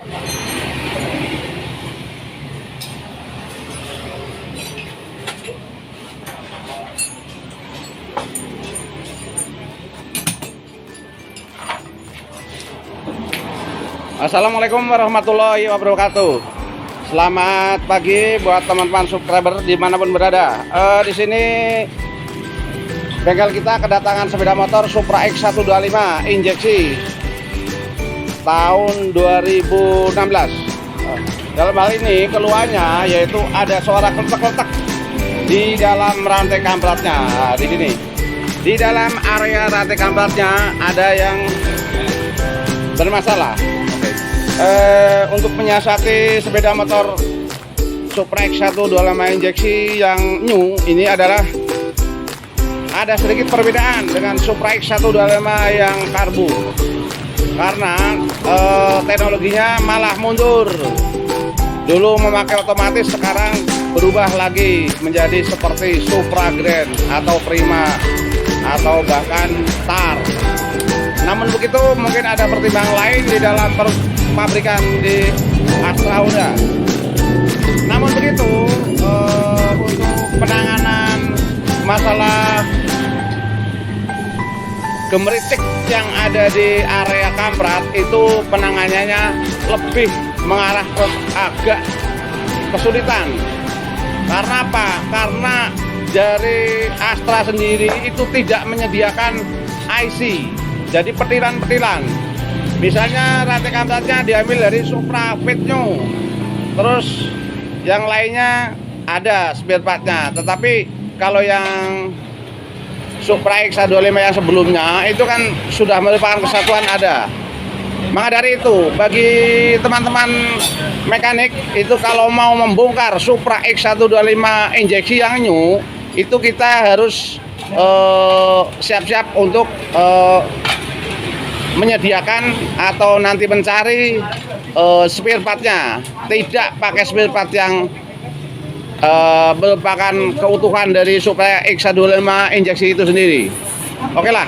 Assalamualaikum warahmatullahi wabarakatuh. Selamat pagi buat teman-teman subscriber dimanapun berada. Di sini bengkel kita kedatangan sepeda motor Supra X125 injeksi tahun 2016. Dalam hal ini keluhannya yaitu ada suara kletek-kletek di dalam rantai kampratnya. Di sini, di dalam area rantai kampratnya ada yang bermasalah. Untuk menyiasati sepeda motor Supra X125 injeksi yang new ini adalah ada sedikit perbedaan dengan Supra X125 yang karbu, karena teknologinya malah mundur. Dulu memakai otomatis, sekarang berubah lagi menjadi seperti Supra Grand atau Prima atau bahkan Star. Namun begitu, mungkin ada pertimbangan lain di dalam pabrikan di Astra Honda. Namun begitu, untuk penanganan masalah gemericik yang ada di area kamprat itu penanganannya lebih mengarah ke agak kesulitan. Karena apa? Karena dari Astra sendiri itu tidak menyediakan IC, jadi petilan-petilan. Misalnya rantai kampratnya diambil dari Supra Fit New, terus yang lainnya ada spare partnya. Tetapi kalau yang Supra X125 yang sebelumnya itu kan sudah merupakan kesatuan ada. Maka dari itu, bagi teman-teman mekanik itu kalau mau membongkar Supra X125 injeksi yang new, itu kita harus siap-siap untuk menyediakan atau nanti mencari spare partnya, tidak pakai spare part yang merupakan keutuhan dari Supra X125 injeksi itu sendiri. Oke lah,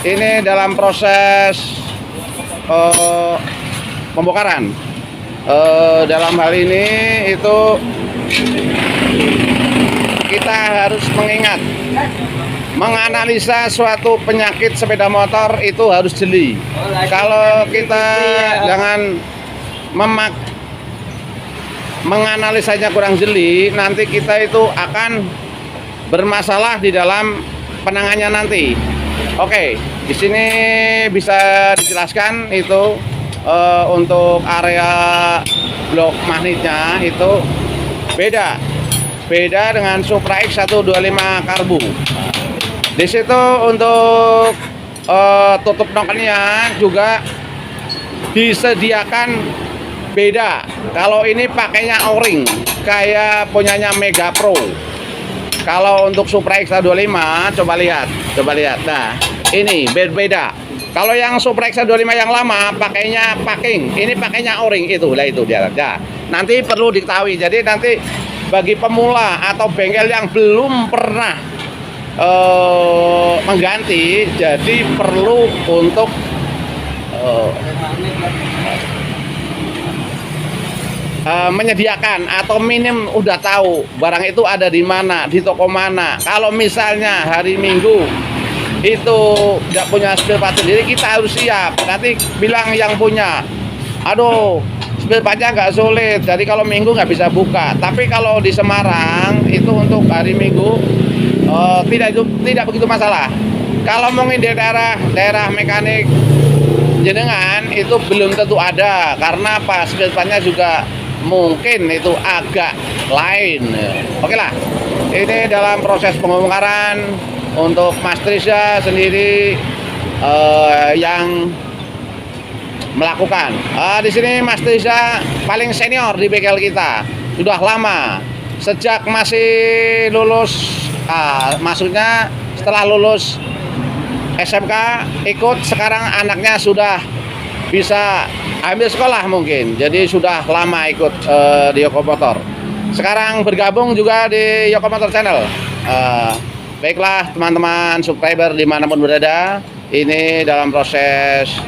ini dalam proses pembongkaran. Dalam hal ini itu kita harus menganalisa suatu penyakit sepeda motor itu harus jeli. Kalau kita jangan menganalisanya kurang jeli, nanti kita itu akan bermasalah di dalam penanganannya nanti. Oke, di sini bisa dijelaskan itu untuk area blok magnetnya itu beda dengan Supra X125 karbu. Di situ untuk tutup nokennya juga disediakan beda. Kalau ini pakainya O-ring kayak punyanya Mega Pro. Kalau untuk Supra X125 coba lihat. Nah, ini beda. Kalau yang Supra X125 yang lama pakainya packing, ini pakainya O-ring itu dia. Nah, nanti perlu diketahui. Jadi nanti bagi pemula atau bengkel yang belum pernah mengganti, jadi perlu untuk menyediakan atau minim udah tahu barang itu ada di mana, di toko mana. Kalau misalnya hari Minggu itu nggak punya spare part sendiri, kita harus siap. Nanti bilang yang punya, aduh spare partnya nggak sulit, jadi kalau Minggu nggak bisa buka. Tapi kalau di Semarang itu untuk hari Minggu tidak begitu masalah. Kalau mungkin di daerah mekanik jenengan itu belum tentu ada, karena apa, spare partnya juga mungkin itu agak lain. Oke lah, ini dalam proses pembongkaran untuk Mas Trisha sendiri yang melakukan. Di sini Mas Trisha paling senior di bengkel kita, sudah lama, sejak masih lulus, maksudnya setelah lulus SMK ikut, sekarang anaknya sudah bisa ambil sekolah mungkin, jadi sudah lama ikut di Yoko Motor. Sekarang bergabung juga di Yoko Motor Channel. Baiklah teman-teman subscriber dimanapun berada, ini dalam proses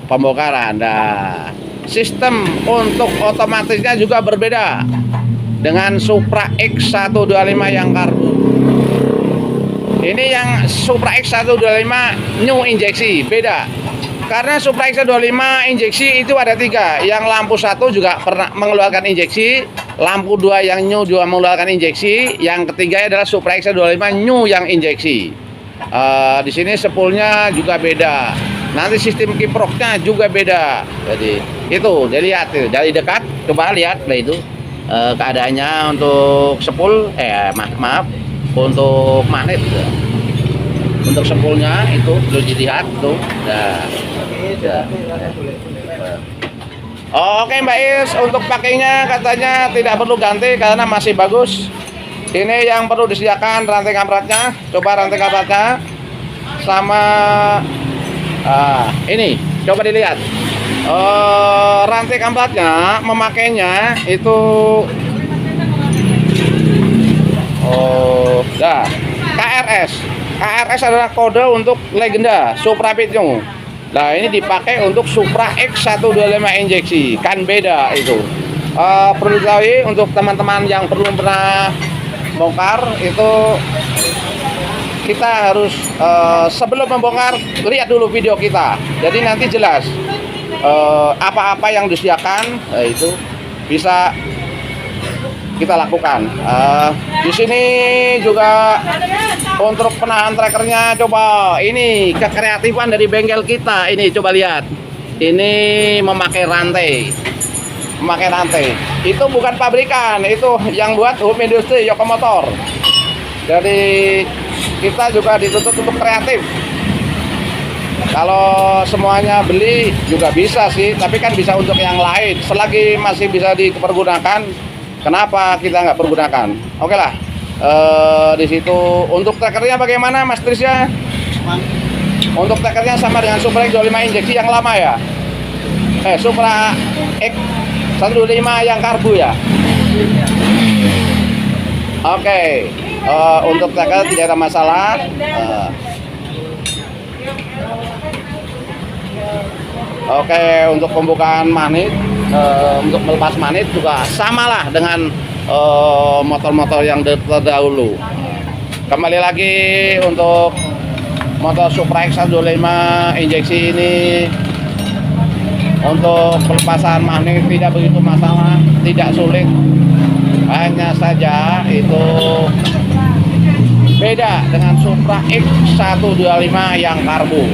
pembongkaran. Nah, sistem untuk otomatisnya juga berbeda dengan Supra X125 yang karbu. Ini yang Supra X125 new injeksi, beda. Karena Supra X125 injeksi itu ada 3. Yang lampu 1 juga pernah mengeluarkan injeksi, lampu 2 yang new juga mengeluarkan injeksi, yang ketiga adalah Supra X125 new yang injeksi. Di sini spoolnya juga beda. Nanti sistem kiproknya juga beda. Jadi itu dilihat dari dekat, coba lihat lah itu keadaannya untuk spool, maaf untuk magnet. Untuk spoolnya itu perlu dilihat tuh. Oke Mbak Is, untuk pakainya katanya tidak perlu ganti karena masih bagus. Ini yang perlu disediakan rantai kampratnya. Coba rantai kampratnya sama ini, coba dilihat. Rantai kampratnya memakainya itu KRS. KRS adalah kode untuk legenda Supra Pityu. Nah, ini dipakai untuk Supra X125 injeksi, kan beda itu. Perlu diketahui untuk teman-teman yang belum pernah bongkar itu, kita harus sebelum membongkar lihat dulu video kita. Jadi nanti jelas apa-apa yang disediakan itu bisa kita lakukan. Di sini juga untuk penahan trackernya, coba ini kekreatifan dari bengkel kita. Ini coba lihat, ini memakai rantai, itu bukan pabrikan, itu yang buat home industry Yokomotor. Jadi kita juga dituntut untuk kreatif. Kalau semuanya beli juga bisa sih, tapi kan bisa untuk yang lain. Selagi masih bisa dipergunakan, kenapa kita nggak pergunakan? Oke lah. Di situ untuk trackernya bagaimana Mas Trisya? Untuk trackernya sama dengan Supra X125 injeksi yang lama ya? Supra X125 yang karbu ya? Oke. Untuk tracker tidak ada masalah. Oke, untuk pembukaan magnet, untuk melepas magnet juga samalah dengan motor-motor yang terdahulu. Kembali lagi untuk motor Supra X125 injeksi ini, untuk pelepasan magnet tidak begitu masalah, tidak sulit. Hanya saja itu beda dengan Supra X125 yang karbu.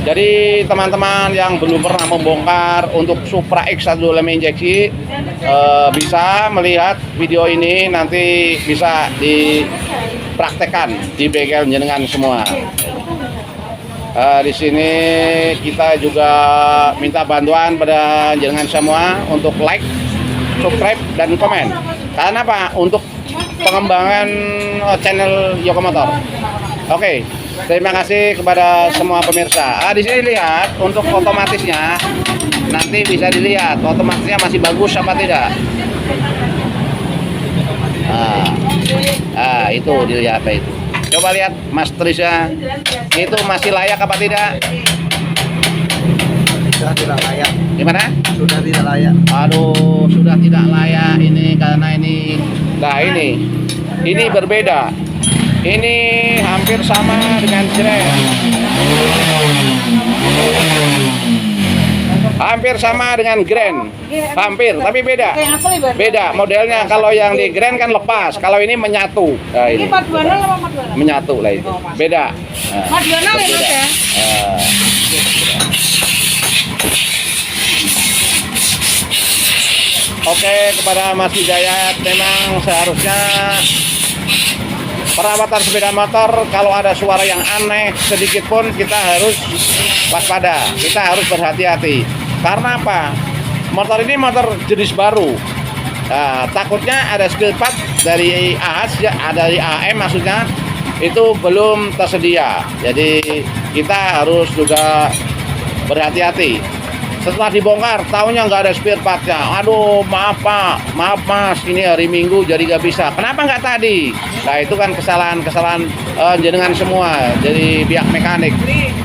Jadi teman-teman yang belum pernah membongkar untuk Supra X125 injeksi bisa melihat video ini, nanti bisa dipraktekkan di bengkel jenengan semua. Di sini kita juga minta bantuan pada jenengan semua untuk like, subscribe, dan komen. Karena apa? Untuk pengembangan channel Yokomotor. Oke. Terima kasih kepada semua pemirsa. Di sini lihat untuk otomatisnya, nanti bisa dilihat otomatisnya masih bagus apa tidak. Itu dilihat itu. Coba lihat Mas Trisya, itu masih layak apa tidak? Sudah tidak layak. Gimana? Sudah tidak layak. Aduh, sudah tidak layak ini karena ini. Nah ini berbeda. Ini hampir sama dengan Grand. Hampir sama dengan Grand. Hampir, tapi beda. Beda modelnya. Kalau yang di Grand kan lepas, kalau ini menyatu. Nah, ini 420 apa 420? menyatu lah itu. Beda. 420 ya Mas ya? Oke, kepada Mas Hidayat, memang seharusnya perawatan sepeda motor kalau ada suara yang aneh sedikit pun kita harus waspada, kita harus berhati-hati. Karena apa? Motor ini motor jenis baru. Takutnya ada spare part dari AHAS, dari AM maksudnya, itu belum tersedia. Jadi kita harus juga berhati-hati. Setelah dibongkar, tahunya nggak ada spare partnya. Aduh, maaf Pak, maaf Mas, ini hari Minggu jadi nggak bisa. Kenapa nggak tadi? Nah itu kan kesalahan jenengan semua, jadi pihak mekanik.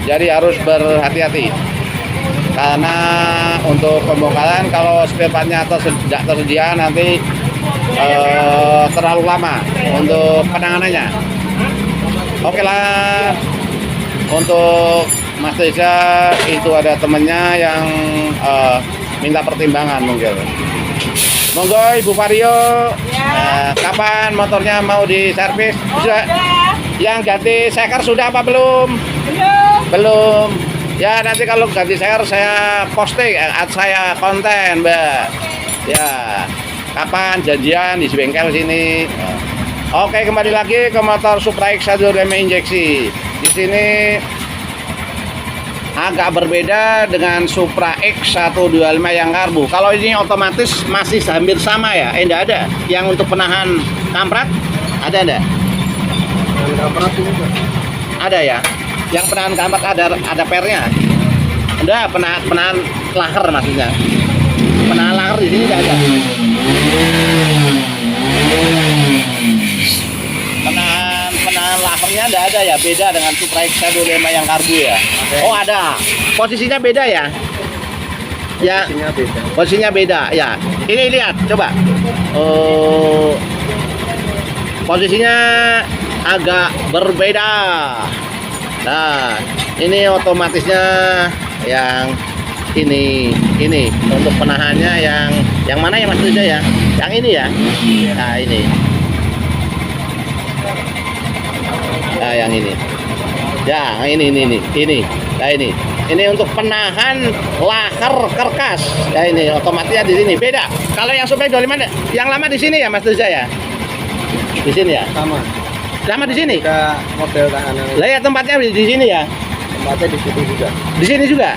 Jadi harus berhati-hati. Karena untuk pembongkaran kalau spare partnya tidak tersedia nanti terlalu lama untuk penanganannya. Oke lah, untuk Mas Desa itu ada temennya yang minta pertimbangan mungkin. Monggo Ibu Vario, kapan motornya mau diservis? Sudah. Yang ganti seker sudah apa belum? Belum. Ya nanti kalau ganti seker saya posting, saya konten, Mbak. Ya, kapan janjian di bengkel sini? Oke, kembali lagi ke motor Supra X 125 injeksi. Di sini agak berbeda dengan Supra X 125 yang karbu. Kalau ini otomatis masih hampir sama ya. Enggak ada. Yang untuk penahan kampret ada enggak? Ada ya. Yang penahan kampret ada pernya. Enggak, penahan lahar maksudnya. Penahan lahar di sini enggak ada. Penahan laharnya enggak ada ya, beda dengan Supra X 125 yang karbu ya. Oh ada, posisinya beda ya? Ya, posisinya beda ya. Ini lihat, coba. Posisinya agak berbeda. Nah, ini otomatisnya yang ini untuk penahannya yang mana ya Mas Riza ya? Yang ini ya? Nah ini. Nah yang ini. Ya ini. Nah ini untuk penahan lahar karkas. Ya ini otomatisnya di sini beda. Kalau yang Supra 25 yang lama di sini ya Mas Riza ya? Di sini ya? Sama di sini. Kita model tahanan. Lah ya tempatnya di sini ya? Tempatnya di situ juga. Di sini juga.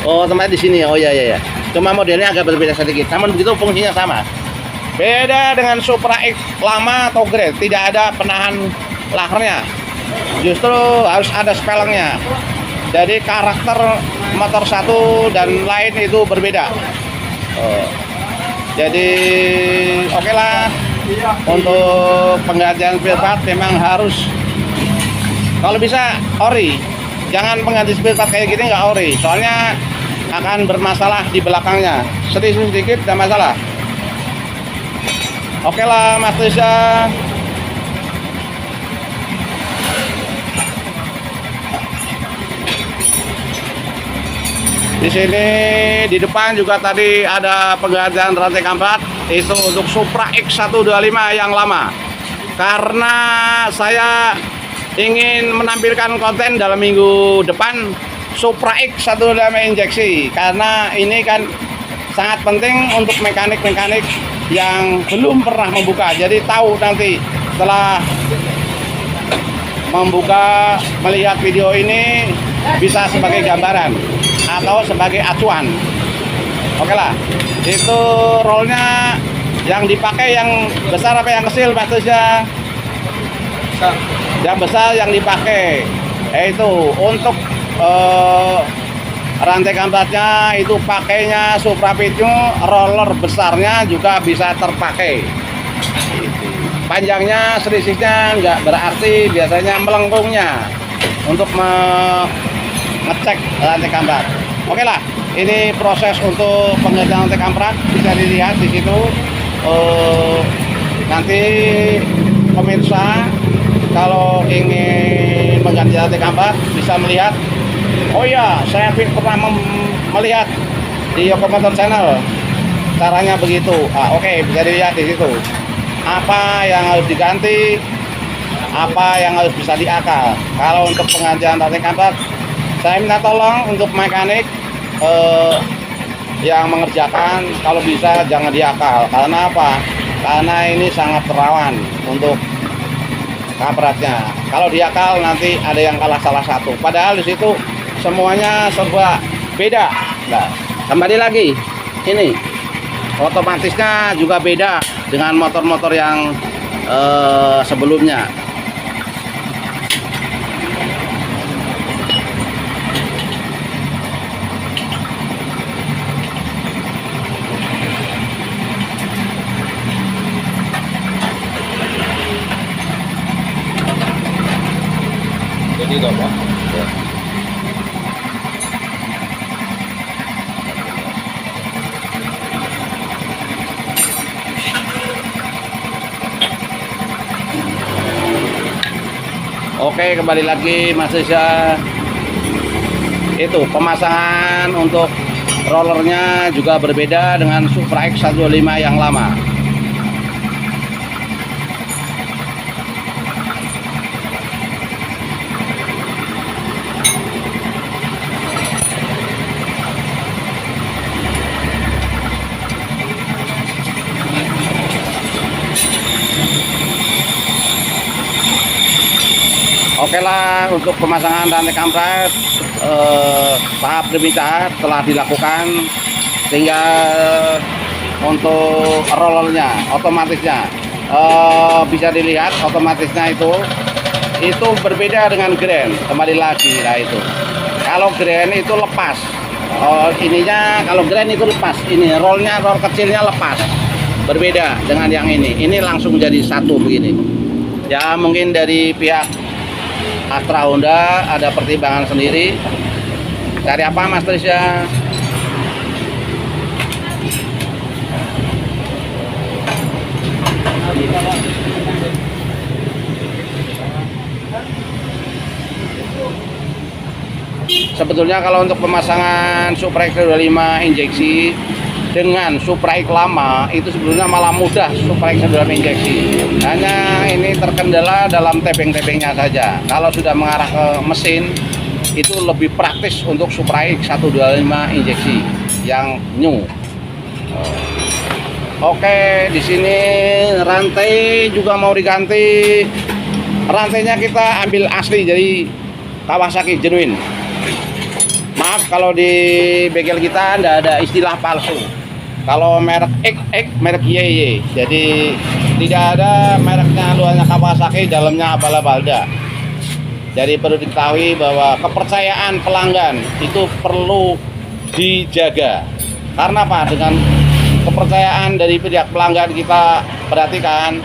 Oh, tempatnya di sini. Oh iya. Cuma modelnya agak berbeda sedikit. Namun begitu fungsinya sama. Beda dengan Supra X lama atau grade, tidak ada penahan laharnya. Justru harus ada spelengnya. Jadi karakter motor satu dan lain itu berbeda. Jadi oke lah. Untuk penggantian spare part memang harus kalau bisa ori, jangan pengganti spare part kayak gini nggak ori, soalnya akan bermasalah di belakangnya. Sedikit tidak masalah. Oke lah Mas Reza. Di sini di depan juga tadi ada penggantian rantai kampret, itu untuk Supra X 125 yang lama. Karena saya ingin menampilkan konten dalam minggu depan Supra X 125 injeksi, karena ini kan sangat penting untuk mekanik-mekanik yang belum pernah membuka. Jadi tahu nanti setelah membuka, melihat video ini bisa sebagai gambaran atau sebagai acuan. Oke lah, itu rollnya yang dipakai yang besar apa yang kecil Mas Reza? Yang besar yang dipakai. Itu untuk rantai kampretnya itu pakainya Supra Pitu, roller besarnya juga bisa terpakai. Panjangnya selisihnya nggak berarti, biasanya melengkungnya untuk ngecek rantai kampret. Oke lah, ini proses untuk penggantian rantai kampret bisa dilihat di situ. Nanti pemirsa kalau ingin mengganti rantai kampret bisa melihat. Oh iya, saya pernah melihat di Yoko Motor Channel caranya begitu. Oke, bisa dilihat di situ. Apa yang harus diganti, apa yang harus bisa diakal. Kalau untuk penggantian rantai kampret, saya minta tolong untuk mekanik yang mengerjakan, kalau bisa jangan diakal. Karena apa? Karena ini sangat rawan untuk kampretnya. Kalau diakal nanti ada yang kalah salah satu. Padahal di situ semuanya serba beda. Nah, kembali lagi, ini otomatisnya juga beda dengan motor-motor yang sebelumnya. gitu Pak. Oke, kembali lagi Mas Reza. Itu pemasangan untuk rollernya juga berbeda dengan Supra X 125 yang lama. Oke lah, untuk pemasangan rantai kampret tahap demikian telah dilakukan, sehingga untuk rollernya otomatisnya bisa dilihat otomatisnya itu berbeda dengan Grand. Kembali lagi lah itu. Kalau Grand itu lepas, ininya kalau Grand itu lepas, ini roll kecilnya lepas, berbeda dengan yang ini langsung jadi satu begini. Ya mungkin dari pihak Astra Honda ada pertimbangan sendiri. Cari apa Mas Trisha? Sebetulnya kalau untuk pemasangan Supra X 125 injeksi dengan Supra X lama itu sebetulnya malah mudah. Supra X 125 injeksi hanya ini terkendala dalam tebeng-tebengnya saja. Kalau sudah mengarah ke mesin itu lebih praktis untuk Supra X 125 injeksi yang new. Oke, di sini rantai juga mau diganti. Rantainya kita ambil asli jadi Kawasaki genuine. Maaf kalau di bengkel kita tidak ada istilah palsu. Kalau merek X, merek YY. Jadi tidak ada mereknya luarnya Kawasaki, dalamnya abal-abal. Jadi perlu diketahui bahwa kepercayaan pelanggan itu perlu dijaga. Karena apa? Dengan kepercayaan dari pihak pelanggan kita perhatikan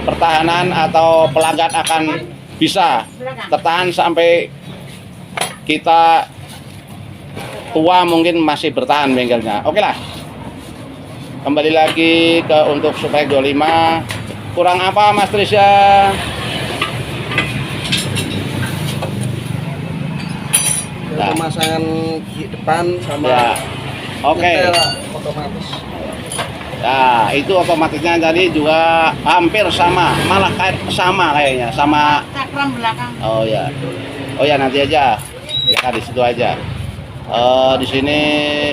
pertahanan atau pelanggan akan bisa tertahan sampai kita tua, mungkin masih bertahan bengkelnya. Oke lah, kembali lagi ke untuk Supra X 25. Kurang apa Mas Trisha? Nah, pemasangan depan sama Ya, oke. nyetel otomatis. Nah, itu otomatisnya tadi juga hampir sama, malah sama kayaknya, sama. Cakram belakang. Oh ya, nanti aja. Ya di situ aja. Di sini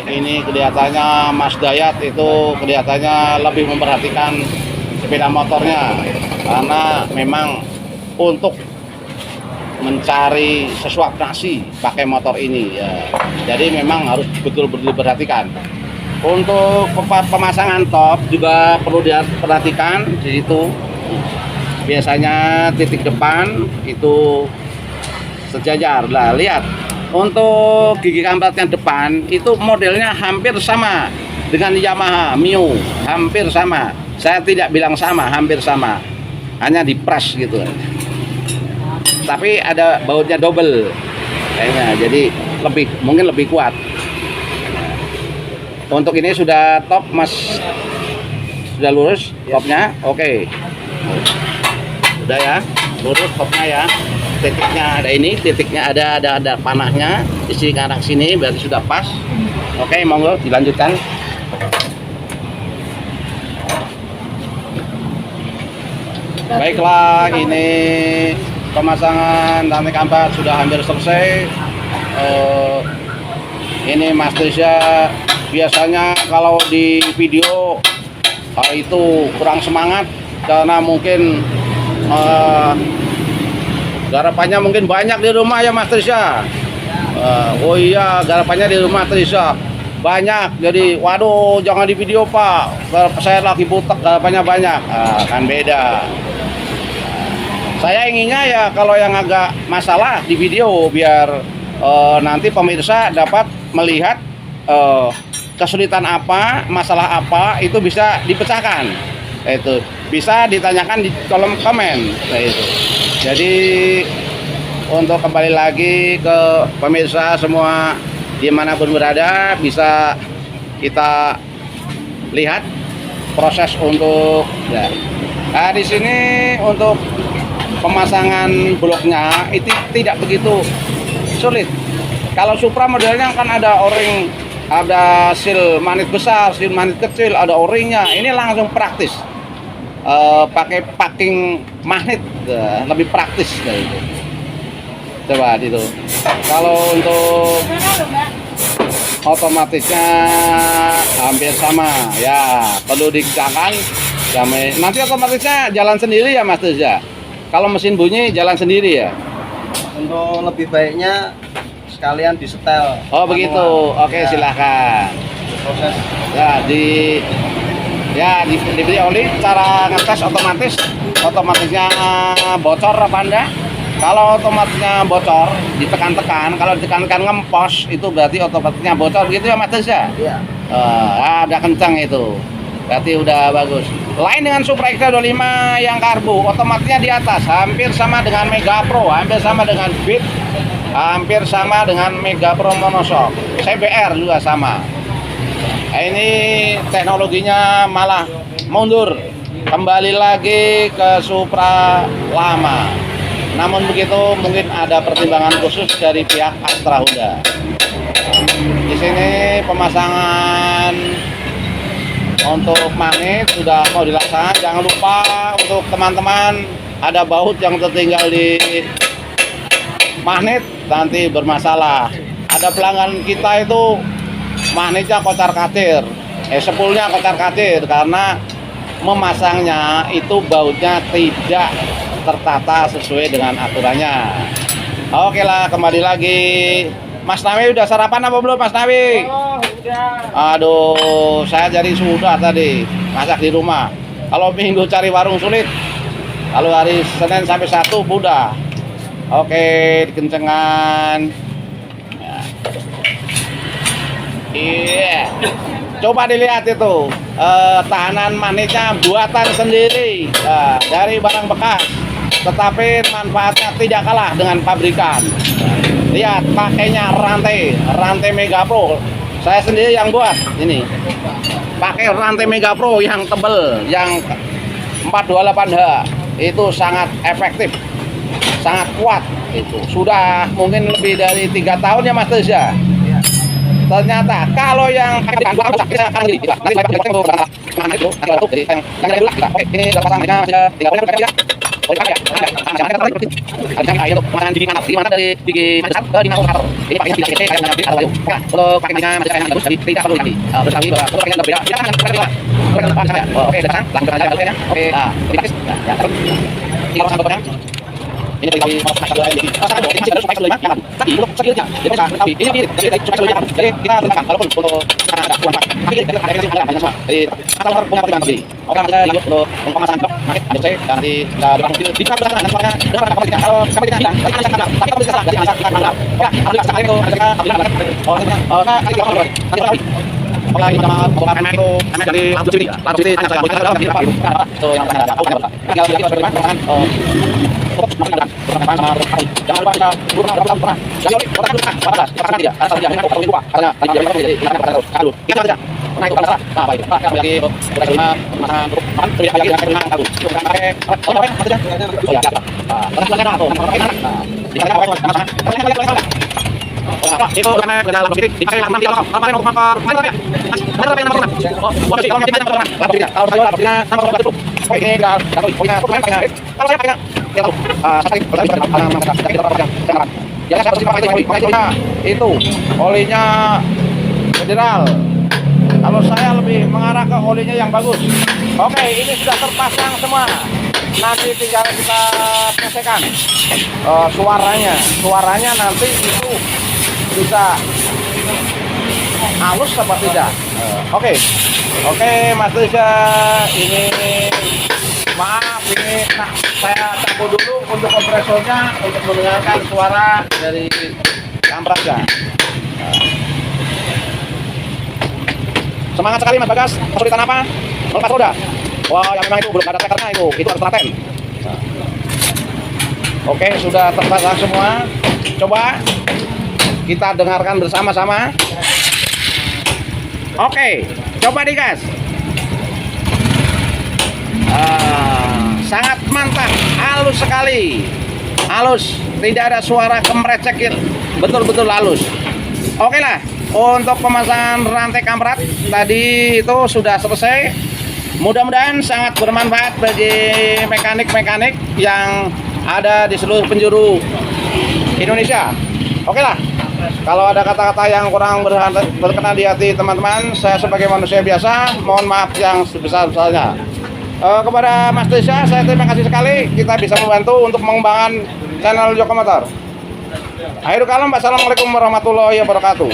ini kelihatannya Mas Dayat itu kelihatannya lebih memperhatikan sepeda motornya, karena memang untuk mencari sesuap nasi pakai motor ini ya. Jadi memang harus betul-betul diperhatikan. Untuk pemasangan top juga perlu diperhatikan di situ. Biasanya titik depan itu sejajar. Lah, lihat. Untuk gigi kampretnya depan itu modelnya hampir sama dengan Yamaha Mio, hampir sama. Saya tidak bilang sama, hampir sama. Hanya dipres gitu. Tapi ada bautnya double kayaknya, jadi mungkin lebih kuat. Untuk ini sudah top Mas, sudah lurus topnya. Oke. Udah ya, lurus topnya ya. Titiknya ada ini, titiknya ada panahnya di sini ke arah sini, berarti sudah pas. Oke, monggo dilanjutkan. Baiklah, ini pemasangan rantai kampret sudah hampir selesai. Ini Mas Trisha biasanya kalau di video itu kurang semangat karena mungkin garapannya mungkin banyak di rumah ya Mas Trisha. Oh iya, garapannya di rumah Trisha banyak. Jadi waduh, jangan di video Pak, saya lagi putek garapannya banyak. Kan beda. Saya inginnya ya kalau yang agak masalah di video biar nanti pemirsa dapat melihat kesulitan apa, masalah apa itu bisa dipecahkan. Itu bisa ditanyakan di kolom komen. Itu. Jadi untuk kembali lagi ke pemirsa semua dimanapun berada, bisa kita lihat proses untuk ya. Nah, di sini untuk pemasangan bloknya itu tidak begitu sulit. Kalau Supra modelnya kan ada o-ring, ada seal manit besar, seal manit kecil, ada o-ringnya. Ini langsung praktis. Pakai packing magnet lebih praktis kayak gitu. Coba itu. Kalau untuk otomatisnya hampir sama ya, perlu dikencangkan ya, nanti otomatisnya jalan sendiri ya Mas Teza. Kalau mesin bunyi jalan sendiri ya. Untuk lebih baiknya sekalian disetel. Oh begitu, oke Ya, silahkan. proses. Diberi oli, cara ngetes otomatisnya bocor apa enggak. Kalau otomatisnya bocor ditekan-tekan, kalau ditekan-tekan ngempos itu berarti otomatisnya bocor begitu ya Mas Des ya? Iya. Ada kencang itu, berarti udah bagus. Lain dengan Supra X25 yang karbu, otomatisnya di atas, hampir sama dengan Mega Pro, hampir sama dengan Beat, hampir sama dengan Mega Pro Monoshock, CBR juga sama. Nah, ini teknologinya malah mundur, kembali lagi ke Supra lama. Namun begitu mungkin ada pertimbangan khusus dari pihak Astra Honda. Di sini pemasangan untuk magnet sudah mau dilaksanakan. Jangan lupa untuk teman-teman ada baut yang tertinggal di magnet nanti bermasalah. Ada pelanggan kita itu magnetnya kocar-kacir, spoolnya kocar-kacir karena memasangnya itu bautnya tidak tertata sesuai dengan aturannya. Oke lah, kembali lagi. Mas Nawi udah sarapan apa belum Mas Nawi? Oh, udah. Aduh, saya jadi sudah tadi masak di rumah. Kalau minggu cari warung sulit. Kalau hari Senin sampai Sabtu mudah. Oke, dikencengan. Iya. Coba dilihat itu tahanan magnetnya buatan sendiri dari barang bekas, tetapi manfaatnya tidak kalah dengan pabrikan. Lihat pakainya rantai Mega Pro. Saya sendiri yang buat ini. Pakai rantai Mega Pro yang tebel, yang 428H. Itu sangat efektif, sangat kuat. Itu sudah mungkin lebih dari 3 tahun ya Mas Tez ya. Ternyata kalau yang ini dari tapi untuk skillnya ini jadi kita tentang walaupun untuk kalau punya pertimbangan orang ada yang untuk pemasangan blok ada saya nanti bisa berdasarkan suaranya dengan kapasitas kalau kapasitas hilang tapi kapasitas dari masa kita mangga ya ada sekarang itu ada apalagi sama pemain itu dari langsung sini hanya saya boleh ada itu yang ada tinggal jadi bagaimana jangan lupa kita berulang pernah jadi karena tidak asal dia dengan lupa karena jadi aduh kita saja naik ke atas nah baik Pak kami lagi udah terima masakan untuk tidak lagi dengan karena aku bukan pakai apa saja oh ya terus lagi atau bisa apa masakan itu karena dalam positif dipakai lama di dalam apa yang mau makar mana ya mana yang nomor oh posisi kalau kita nomor berapa tidak kalau saya lapasnya nomor berapa oke ini enggak atau punya kalau saya pakai ya tahu saya berarti ada masalah kita pakai jangan ya saya harus pakai itu olinya federal. Kalau saya lebih mengarah ke olinya yang bagus. Oke, ini sudah terpasang semua. Nanti tinggal kita gesekan suaranya nanti itu bisa halus apa tidak. Oke Mas Teza, ini maaf ini saya campur dulu untuk kompresornya untuk mendengarkan suara dari kampratnya. Semangat sekali Mas Bagas, kesulitan apa? Melepas roda. Wah, yang memang itu belum ada tekernya itu harus telaten. Oke, sudah terpasang semua. Coba kita dengarkan bersama-sama. Oke, coba digas. Sangat mantap, halus sekali. Halus, tidak ada suara kemrecek, betul-betul halus. Oke lah, untuk pemasangan rantai kampret tadi itu sudah selesai. Mudah-mudahan sangat bermanfaat bagi mekanik-mekanik yang ada di seluruh penjuru Indonesia. Oke lah, kalau ada kata-kata yang kurang berkenan di hati teman-teman, saya sebagai manusia biasa mohon maaf yang sebesar-besarnya. Kepada Mas Desa, saya terima kasih sekali kita bisa membantu untuk mengembangkan channel Joko Motor. Akhirul kalam, wassalamualaikum warahmatullahi wabarakatuh.